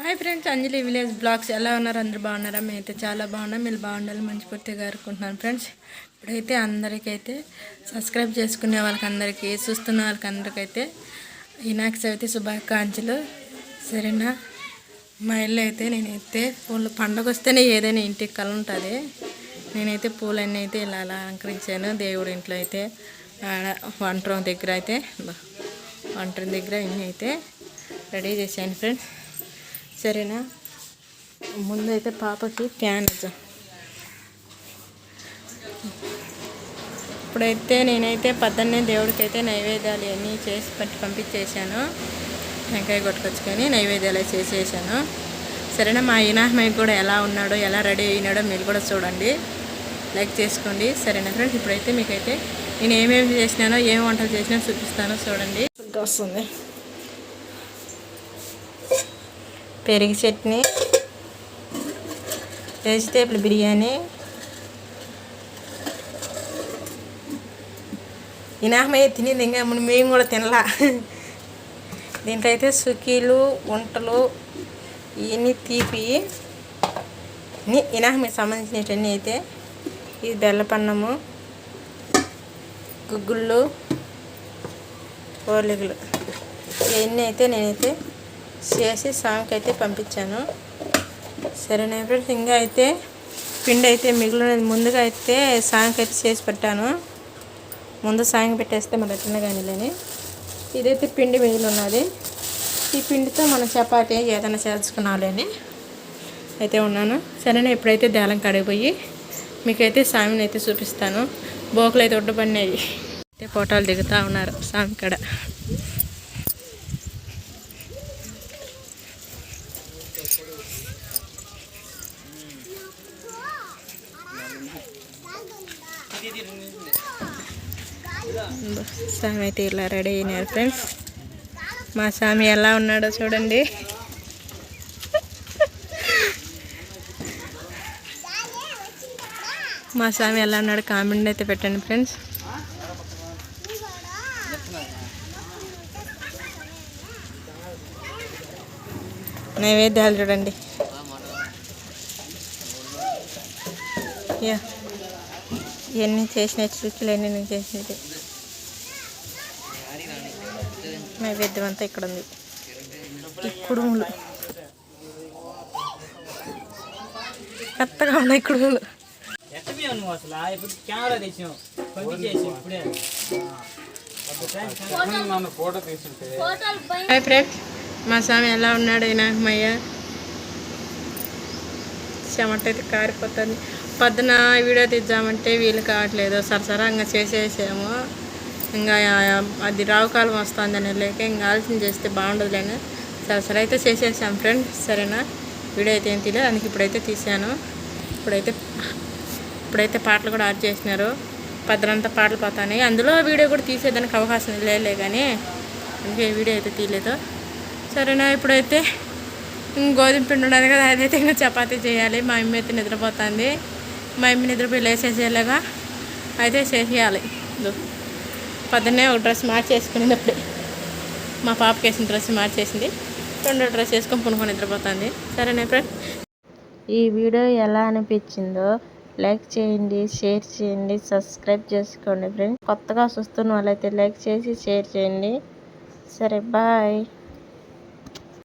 Hi friends, అంజలి village vlogs ఎలా ఉన్నారు? అందరూ బాగున్నారా? మేమైతే చాలా బాగున్నాం. మీరు బాగుండాలి మనస్ఫూర్తిగా కోరుకుంటున్నాను ఫ్రెండ్స్. ఇప్పుడైతే అందరికైతే సబ్స్క్రైబ్ చేసుకునే వాళ్ళకందరికీ, చూస్తున్న వాళ్ళకందరికైతే వినాయక చవితి శుభాకాంక్షలు. సరేనా? మా ఇల్లు అయితే నేనైతే పూలు పండగ వస్తేనే ఏదైనా ఇంటికి కళ ఉంటుంది. నేనైతే పూలన్నీ అయితే ఇలా అలంకరించాను. దేవుడి ఇంట్లో అయితే వంట దగ్గర అయితే ఇన్ని అయితే రెడీ చేశాను ఫ్రెండ్స్. సరేనా? ముందు అయితే పాపకి ఫ్యాన్ ఇద్దాం. ఇప్పుడైతే నేనైతే పొద్దున్నే దేవుడికి అయితే నైవేద్యాలు అన్నీ చేసి పంపించేసాను. వెంకాయ కొట్టుకొచ్చుకొని నైవేద్యాలు చేసేసాను. సరేనా? మా ఈనామయ్య కూడా ఎలా ఉన్నాడో, ఎలా రెడీ అయినాడో మీరు కూడా చూడండి, లైక్ చేసుకోండి. సరేనా ఫ్రెండ్స్? ఇప్పుడైతే మీకైతే నేను ఏమేమి చేసినానో, ఏమి వంటలు చేసినా చూపిస్తానో చూడండి. వస్తుంది పెరుగు చట్నీ, వెజిటేబుల్ బిర్యానీ, ఇనామయ్య తినేది ఇంకా మేము కూడా తినలా. దీంట్లో అయితే సుకీలు, వంటలు ఇవన్నీ తీపి ఇనామయ్య సంబంధించినవన్నీ అయితే ఇది బెల్లపన్నము, గుగ్గుళ్ళు, ఓలిగలు ఇవన్నీ అయితే నేనైతే చేసి సాంగ్కి అయితే పంపించాను. సరేనా ఫ్రెండ్స్? ఇంకా అయితే పిండి అయితే మిగిలినది ముందుగా అయితే సాంగ్కి అయితే చేసి పెట్టాను. ముందు సాంగ్ పెట్టేస్తే మన ఎట్లా కానీలేని ఇదైతే పిండి మిగిలి ఉన్నది. ఈ పిండితో మన చపాతీ ఏదైనా చేసుకున్నాలని అయితే ఉన్నాను. సరేనా? ఇప్పుడైతే దేలం కడిగిపోయి మీకైతే సామిని అయితే చూపిస్తాను. బోకలు అయితే ఒడ్డుపడినాయి, అయితే ఫోటోలు దిగుతూ ఉన్నారు సామి కాడ. సామి అయితే ఇలా రెడీ అయినారు ఫ్రెండ్స్. మా సామి ఎలా ఉన్నాడో చూడండి. మా సామి ఎలా ఉన్నాడో కామెంట్ అయితే పెట్టండి ఫ్రెండ్స్. నైవేద్యాలు చూడండి. ఇవన్నీ చేసిన చుక్కలు అన్నీ నేను చేసినవి. నైవేద్యం అంతా ఇక్కడ ఉంది. ఈ కుడుములు కొత్తగా ఉన్నాయి. కుడుములు హాయ్ ఫ్రెండ్స్, మా స్వామి ఎలా ఉన్నాడు? ఈనాకమయ్య చెమట అయితే కారిపోతుంది. పొద్దున వీడియో తీద్దామంటే వీలు కావట్లేదు. సరసరంగా చేసేసాము. ఇంకా అది రావుకాలం వస్తుందని లేక ఇంకా ఆలోచన చేస్తే బాగుండదులేని సరసరా అయితే చేసేసాం ఫ్రెండ్స్. సరేనా? వీడియో అయితే ఏం తీయలేదు, అందుకే ఇప్పుడైతే తీసాను. ఇప్పుడైతే పాటలు కూడా యాడ్ చేసినారు. పొద్దునంతా పాటలు పోతాయి. అందులో వీడియో కూడా తీసేదానికి అవకాశం లేలే కానీ అందుకే వీడియో అయితే తీయలేదు. సరేనా? ఇప్పుడైతే గోధుమ పిండి ఉండదు కదా, అదైతే ఇంకా చపాతీ చేయాలి. మా అమ్మ అయితే నిద్రపోతుంది. మా అమ్మ నిద్రపోయి లేసేసేలాగా అయితే చేసేయాలి. పొద్దున్నే ఒక డ్రెస్ మార్చేసుకునేది. అప్పుడే మా పాపకి వేసిన డ్రెస్ మార్చేసింది. రెండో డ్రెస్ వేసుకొని పునుకొని నిద్రపోతుంది. సరేనా ఫ్రెండ్స్? ఈ వీడియో ఎలా అనిపించిందో లైక్ చేయండి, షేర్ చేయండి, సబ్స్క్రైబ్ చేసుకోండి ఫ్రెండ్స్. కొత్తగా చూస్తున్న వాళ్ళైతే లైక్ చేసి షేర్ చేయండి. సరే, బాయ్.